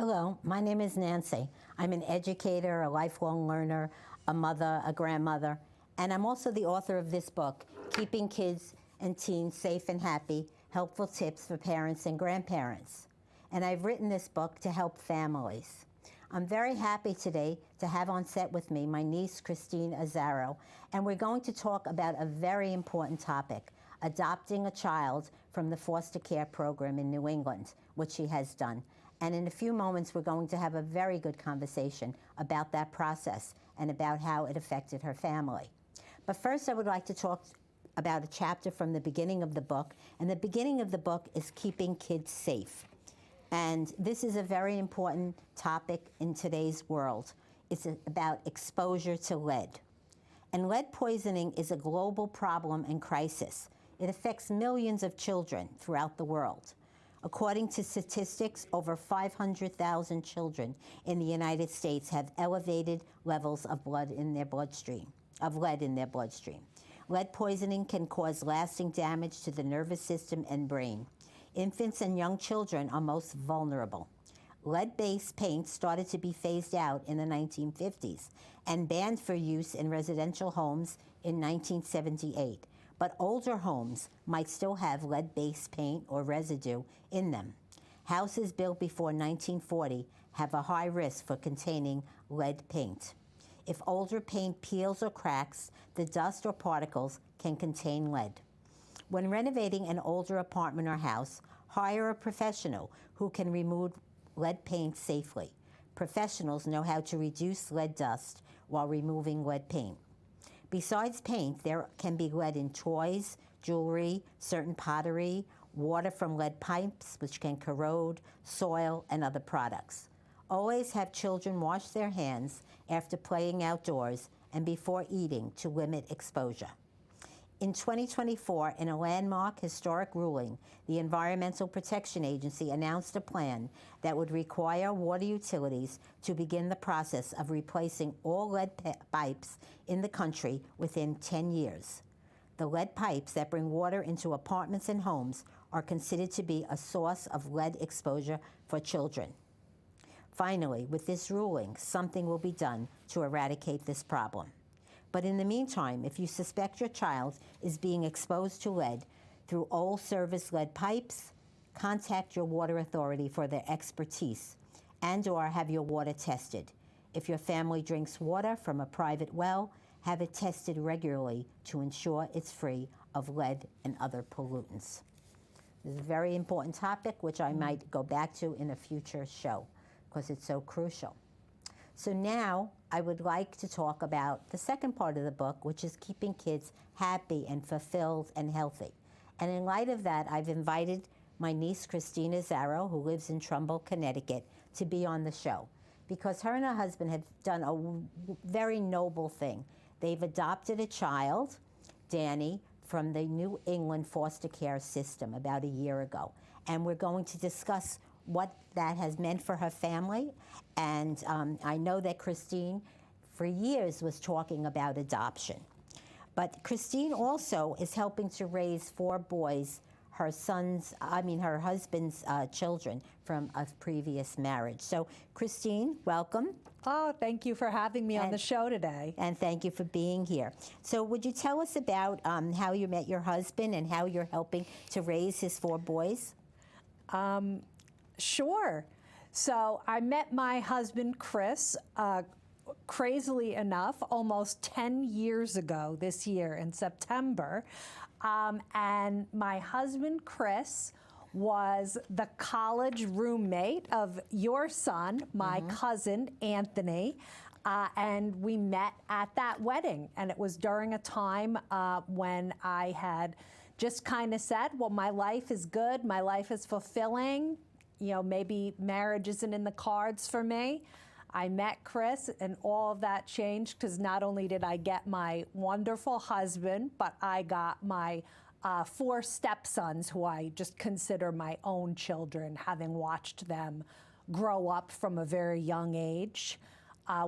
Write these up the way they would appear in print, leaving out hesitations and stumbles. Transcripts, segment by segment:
Hello, my name is Nancy. I'm an educator, a lifelong learner, a mother, a grandmother, and I'm also the author of this book, Keeping Kids and Teens Safe and Happy, Helpful Tips for Parents and Grandparents. And I've written this book to help families. I'm very happy today to have on set with me my niece, Christine Azzaro, and we're going to talk about a very important topic, adopting a child from the foster care program in New England, which she has done. And in a few moments, we're going to have a very good conversation about that process and about how it affected her family. But first, I would like to talk about a chapter from the beginning of the book. And the beginning of the book is keeping kids safe. And this is a very important topic in today's world. It's about exposure to lead. And lead poisoning is a global problem and crisis. It affects millions of children throughout the world. According to statistics, over 500,000 children in the United States have elevated levels of lead in their bloodstream. Lead poisoning can cause lasting damage to the nervous system and brain. Infants and young children are most vulnerable. Lead-based paint started to be phased out in the 1950s and banned for use in residential homes in 1978. But older homes might still have lead-based paint or residue in them. Houses built before 1940 have a high risk for containing lead paint. If older paint peels or cracks, the dust or particles can contain lead. When renovating an older apartment or house, hire a professional who can remove lead paint safely. Professionals know how to reduce lead dust while removing lead paint. Besides paint, there can be lead in toys, jewelry, certain pottery, water from lead pipes, which can corrode, soil, and other products. Always have children wash their hands after playing outdoors and before eating to limit exposure. In 2024, in a landmark historic ruling, the Environmental Protection Agency announced a plan that would require water utilities to begin the process of replacing all lead pipes in the country within 10 years. The lead pipes that bring water into apartments and homes are considered to be a source of lead exposure for children. Finally, with this ruling, something will be done to eradicate this problem. But in the meantime, if you suspect your child is being exposed to lead through old service lead pipes, contact your water authority for their expertise and/or have your water tested. If your family drinks water from a private well, have it tested regularly to ensure it's free of lead and other pollutants. This is a very important topic, which I might go back to in a future show because it's so crucial. So now I would like to talk about the second part of the book, which is keeping kids happy and fulfilled and healthy. And in light of that, I've invited my niece, Christine Azzaro, who lives in Trumbull, Connecticut, to be on the show. Because her and her husband have done a very noble thing. They've adopted a child, Danny, from the New England foster care system about a year ago. And we're going to discuss what that has meant for her family. And I know that Christine, for years, was talking about adoption. But Christine also is helping to raise 4 boys, her husband's children from a previous marriage. So Christine, welcome. Oh, thank you for having me on the show today. And thank you for being here. So would you tell us about how you met your husband and how you're helping to raise his 4 boys? Sure. So I met my husband, Chris, crazily enough, almost 10 years ago this year in September. And my husband, Chris, was the college roommate of your son, my cousin, Anthony. And we met at that wedding. And it was during a time when I had just kind of said, well, my life is good, my life is fulfilling. You know, maybe marriage isn't in the cards for me. I met Chris and all of that changed because not only did I get my wonderful husband, but I got my 4 stepsons who I just consider my own children, having watched them grow up from a very young age.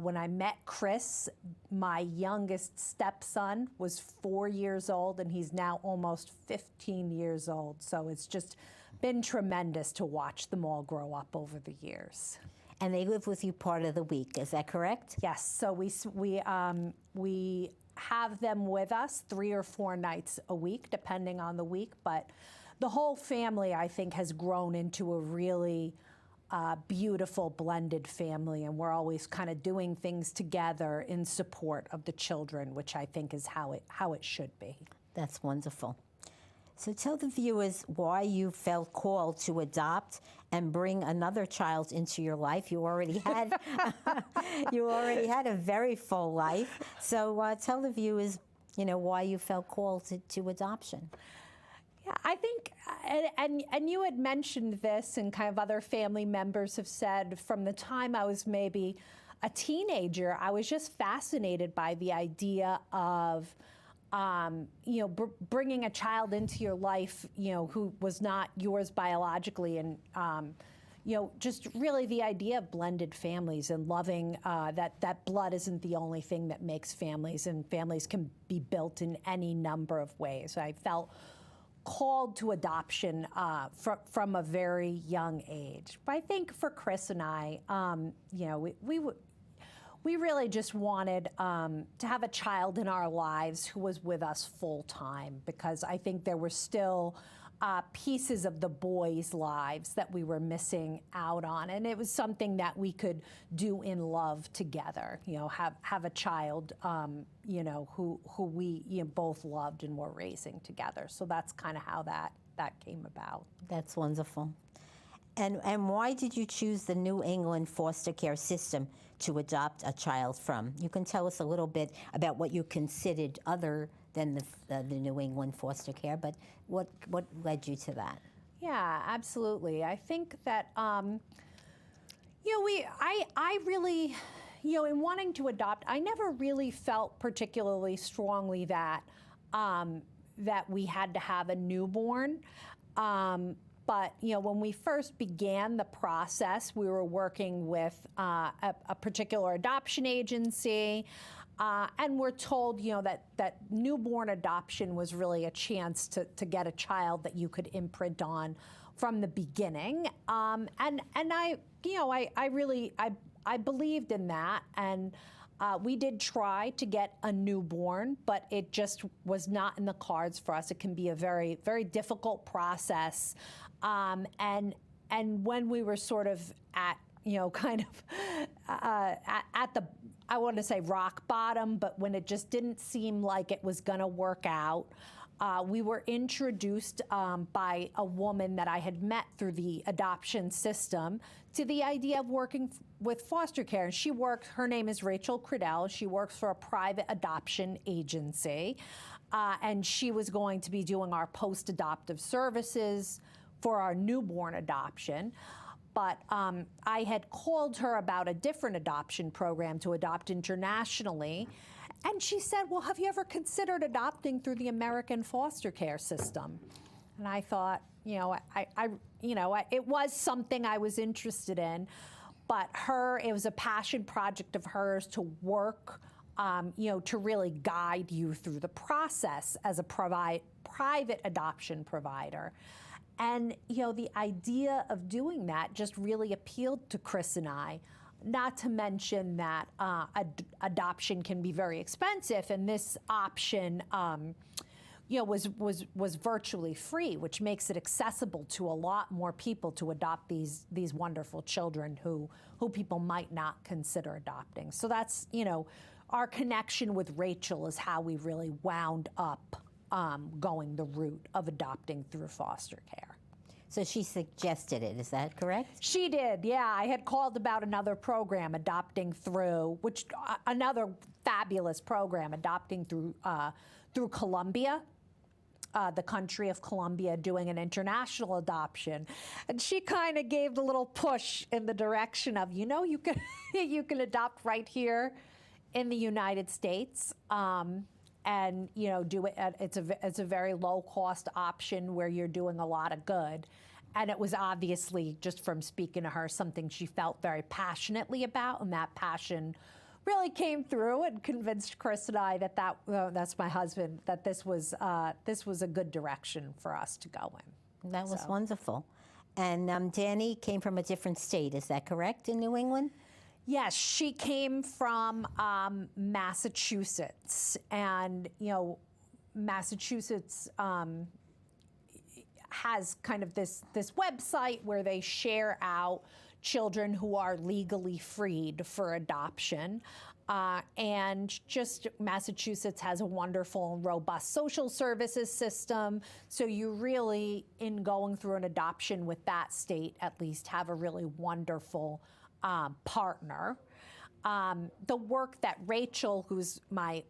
When I met Chris, my youngest stepson was 4 years old, and he's now almost 15 years old. So it's just been tremendous to watch them all grow up over the years. And they live with you part of the week, is that correct? Yes, so we have them with us 3 or 4 nights a week, depending on the week. But the whole family, I think, has grown into a really beautiful blended family, and we're always kind of doing things together in support of the children, which I think is how it should be. That's wonderful. So tell the viewers why you felt called to adopt and bring another child into your life. You already had a very full life. So tell the viewers, why you felt called to adoption. Yeah, I think, and you had mentioned this, and kind of other family members have said, from the time I was maybe a teenager, I was just fascinated by the idea of bringing a child into your life, who was not yours biologically, and just really the idea of blended families and loving that blood isn't the only thing that makes families, and families can be built in any number of ways. I felt called to adoption from a very young age. But I think for Chris and I, we really just wanted to have a child in our lives who was with us full time, because I think there were still pieces of the boys' lives that we were missing out on, and it was something that we could do in love together. Have a child, who we both loved and were raising together. So that's kind of how that came about. That's wonderful. And why did you choose the New England foster care system to adopt a child from? You can tell us a little bit about what you considered other than the New England foster care, but what led you to that? Yeah, absolutely. I think that I really, in wanting to adopt, I never really felt particularly strongly that that we had to have a newborn. But when we first began the process, we were working with a particular adoption agency, and we're told that newborn adoption was really a chance to get a child that you could imprint on from the beginning. And I believed in that, and we did try to get a newborn, but it just was not in the cards for us. It can be a very, very difficult process. And when we were sort of at, at the, I want to say rock bottom, but when it just didn't seem like it was going to work out, we were introduced by a woman that I had met through the adoption system to the idea of working with foster care. And her name is Rachel Credell. She works for a private adoption agency. And she was going to be doing our post-adoptive services for our newborn adoption. But I had called her about a different adoption program to adopt internationally. And she said, well, have you ever considered adopting through the American foster care system? And I thought, it was something I was interested in, but it was a passion project of hers to work, to really guide you through the process as a private adoption provider. And, the idea of doing that just really appealed to Chris and I. Not to mention that adoption can be very expensive, and this option, was virtually free, which makes it accessible to a lot more people to adopt these wonderful children who people might not consider adopting. So that's our connection with Rachel is how we really wound up going the route of adopting through foster care. So she suggested it, is that correct? She did, yeah. I had called about another program, Adopting Through, another fabulous program, Adopting through Colombia, the country of Colombia, doing an international adoption. And she kind of gave the little push in the direction of, you can you can adopt right here in the United States. And do it. It's a very low cost option where you're doing a lot of good, and it was obviously, just from speaking to her, something she felt very passionately about, and that passion really came through and convinced Chris and I that's my husband, that this was a good direction for us to go in. That was wonderful. And Danny came from a different state, is that correct, in New England? Yes, she came from Massachusetts, and Massachusetts has kind of this website where they share out children who are legally freed for adoption. And just Massachusetts has a wonderful and robust social services system. So you really, in going through an adoption with that state, at least have a really wonderful partner. The work that Rachel, who's my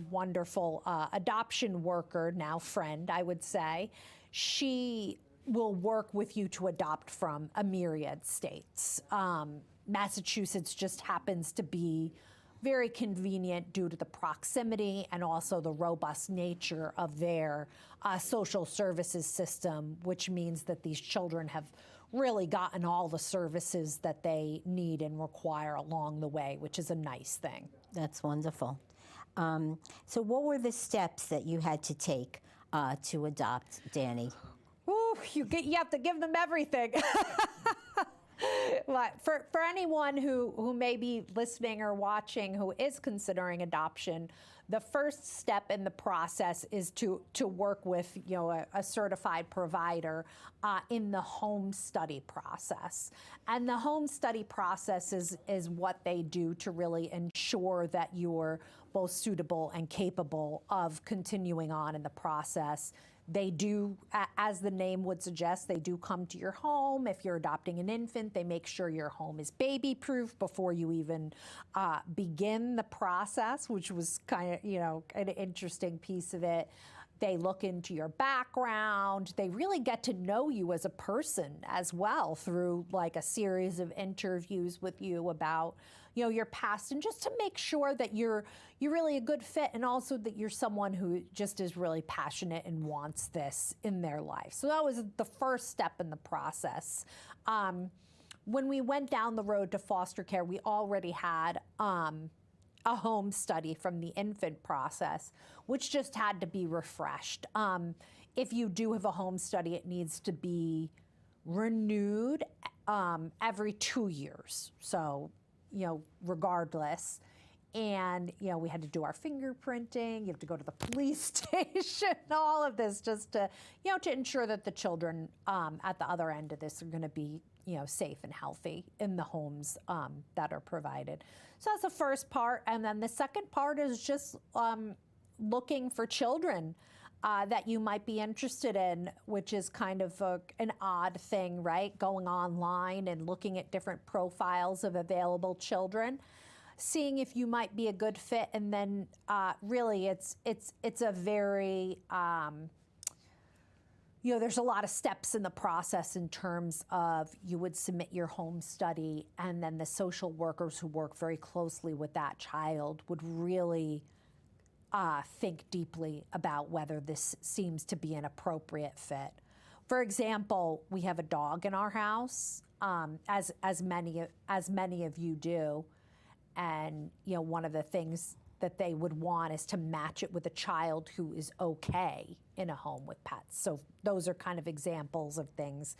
wonderful adoption worker, now friend, I would say, she will work with you to adopt from a myriad states. Massachusetts just happens to be very convenient due to the proximity and also the robust nature of their social services system, which means that these children have really gotten all the services that they need and require along the way, which is a nice thing. That's wonderful. So what were the steps that you had to take to adopt Danny? Ooh, you have to give them everything. For anyone who may be listening or watching who is considering adoption, the first step in the process is to work with a certified provider in the home study process. And the home study process is what they do to really ensure that you're both suitable and capable of continuing on in the process. They do, as the name would suggest, they do come to your home. If you're adopting an infant, they make sure your home is baby-proof before you even begin the process, which was kind of, an interesting piece of it. They look into your background. They really get to know you as a person as well through like a series of interviews with you about your past, and just to make sure that you're really a good fit, and also that you're someone who just is really passionate and wants this in their life. So that was the first step in the process. When we went down the road to foster care, we already had a home study from the infant process, which just had to be refreshed. If you do have a home study, it needs to be renewed every 2 years. So, regardless. And, we had to do our fingerprinting. You have to go to the police station, all of this just to, to ensure that the children at the other end of this are going to be, safe and healthy in the homes that are provided. So that's the first part. And then the second part is just looking for children that you might be interested in, which is kind of an odd thing, right? Going online and looking at different profiles of available children, seeing if you might be a good fit. And then really it's a very, there's a lot of steps in the process in terms of you would submit your home study, and then the social workers who work very closely with that child would really think deeply about whether this seems to be an appropriate fit. For example, we have a dog in our house, as many of you do, and one of the things that they would want is to match it with a child who is okay in a home with pets. So those are kind of examples of things.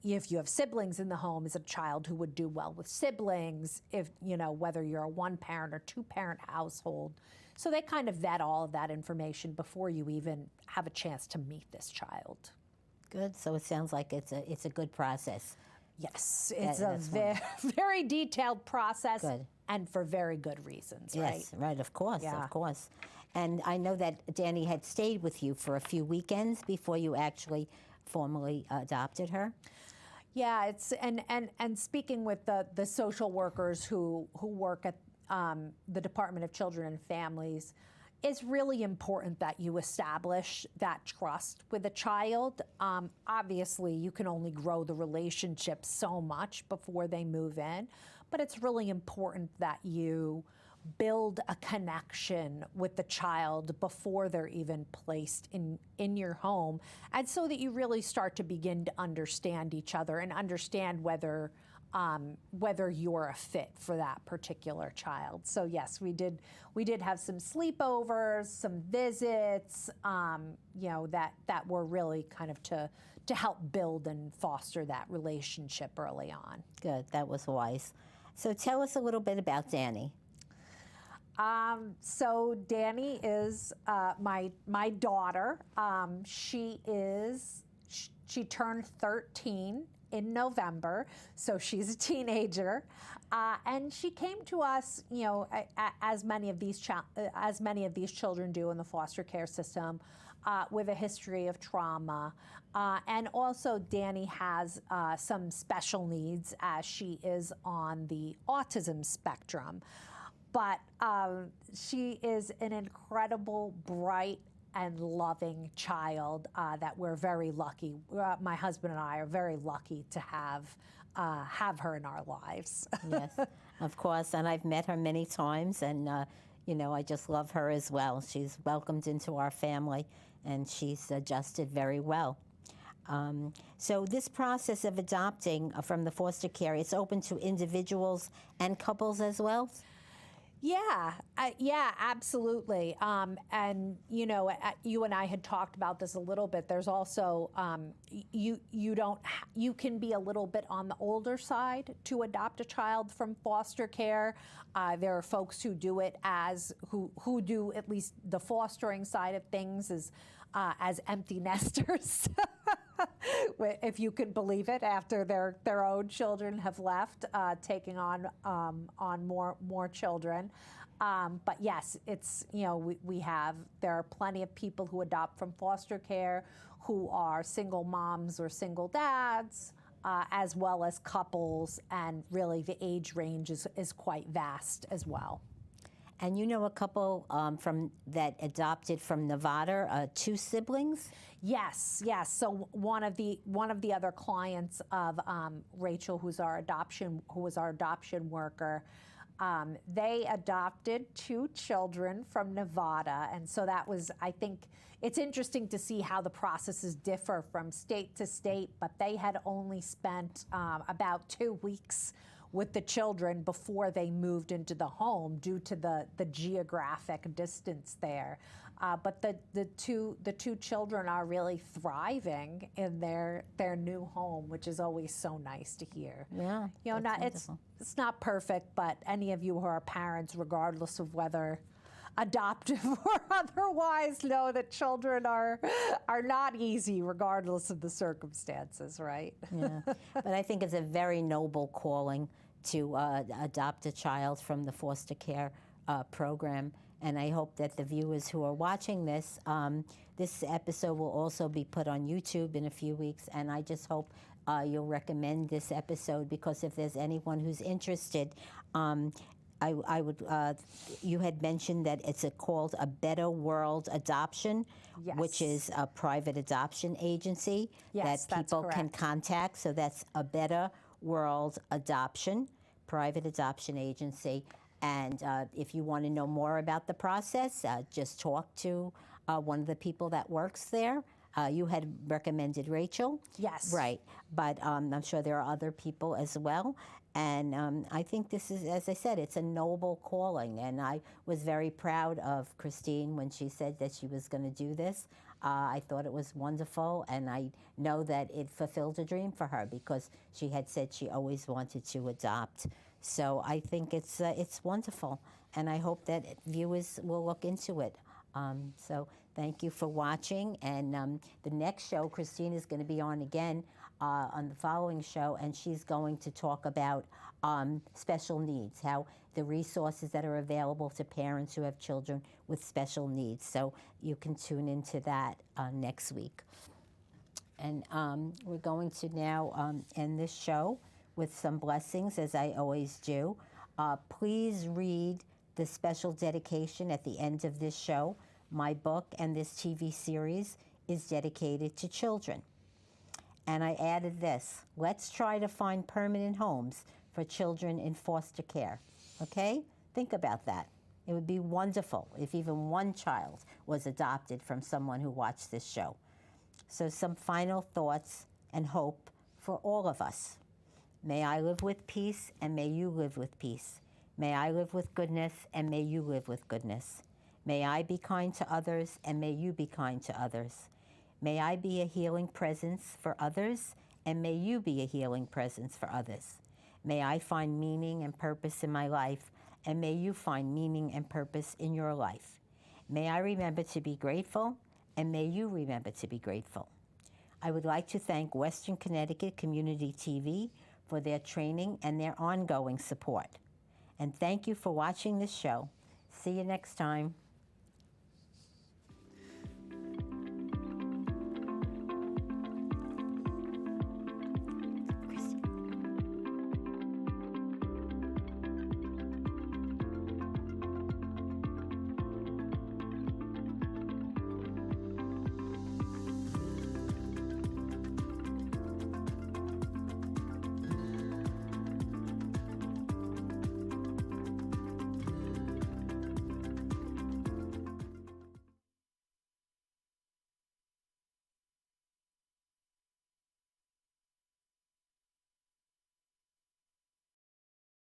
If you have siblings in the home, is a child who would do well with siblings, if whether you're a one-parent or two-parent household. So they kind of vet all of that information before you even have a chance to meet this child. Good. So it sounds like it's a good process. Yes, it's a very detailed process. Good. And for very good reasons, right? Yes, right, of course, Yeah. of course. And I know that Danny had stayed with you for a few weekends before you actually formally adopted her. Yeah, it's and speaking with the social workers who work at the Department of Children and Families, it's really important that you establish that trust with a child. Obviously, you can only grow the relationship so much before they move in, but it's really important that you build a connection with the child before they're even placed in your home, and so that you really start to begin to understand each other and understand whether you're a fit for that particular child. So yes, we did have some sleepovers, some visits, that were really kind of to to help build and foster that relationship early on. Good, that was wise. So tell us a little bit about Danny. So Danny is my daughter. She turned 13 in November, so she's a teenager, and she came to us, you know, as many of these children do in the foster care system, with a history of trauma, and also Danny has some special needs as she is on the autism spectrum. But she is an incredible, bright, and loving child that we're very lucky. My husband and I are very lucky to have her in our lives. Yes, of course, and I've met her many times, and you know, I just love her as well. She's welcomed into our family, and she's adjusted very well. So this process of adopting from the foster care, it's open to individuals and couples as well? Yeah, absolutely. And you know, you and I had talked about this a little bit. There's also you can be a little bit on the older side to adopt a child from foster care. There are folks who do it who do at least the fostering side of things as empty nesters. If you can believe it, after their own children have left, taking on more children. But yes, it's, you know, there are plenty of people who adopt from foster care who are single moms or single dads, as well as couples, and really the age range is quite vast as well. And you know a couple that adopted from Nevada, 2 siblings? Yes. So one of the other clients of Rachel, who was our adoption worker, they adopted 2 children from Nevada, and so that was, I think, it's interesting to see how the processes differ from state to state. But they had only spent about 2 weeks with the children before they moved into the home due to the geographic distance there. But the two children are really thriving in their new home, which is always so nice to hear. Yeah, you know, it's not perfect, but any of you who are parents, regardless of whether adoptive or otherwise, know that children are not easy, regardless of the circumstances, right? Yeah, but I think it's a very noble calling to adopt a child from the foster care program. And I hope that the viewers who are watching this, this episode will also be put on YouTube in a few weeks. And I just hope you'll recommend this episode, because if there's anyone who's interested, I would. You had mentioned that it's called A Better World Adoption, yes, which is a private adoption agency yes, that people can contact. So that's A Better World Adoption, private adoption agency. And if you want to know more about the process, just talk to one of the people that works there. You had recommended Rachel. Yes. Right. But I'm sure there are other people as well. And I think this is, as I said, it's a noble calling. And I was very proud of Christine when she said that she was going to do this. I thought it was wonderful, and I know that it fulfilled a dream for her, because she had said she always wanted to adopt. So I think it's wonderful, and I hope that viewers will look into it. So thank you for watching, and the next show, Christine is going to be on again on the following show, and she's going to talk about special needs, how the resources that are available to parents who have children with special needs. So you can tune into that next week. And we're going to now end this show with some blessings, as I always do. Please read the special dedication at the end of this show. My book and this TV series is dedicated to children. And I added this: let's try to find permanent homes for children in foster care. Okay? Think about that. It would be wonderful if even one child was adopted from someone who watched this show. So some final thoughts and hope for all of us. May I live with peace, and may you live with peace. May I live with goodness, and may you live with goodness. May I be kind to others, and may you be kind to others. May I be a healing presence for others, and may you be a healing presence for others. May I find meaning and purpose in my life, and may you find meaning and purpose in your life. May I remember to be grateful, and may you remember to be grateful. I would like to thank Western Connecticut Community TV for their training and their ongoing support. And thank you for watching this show. See you next time.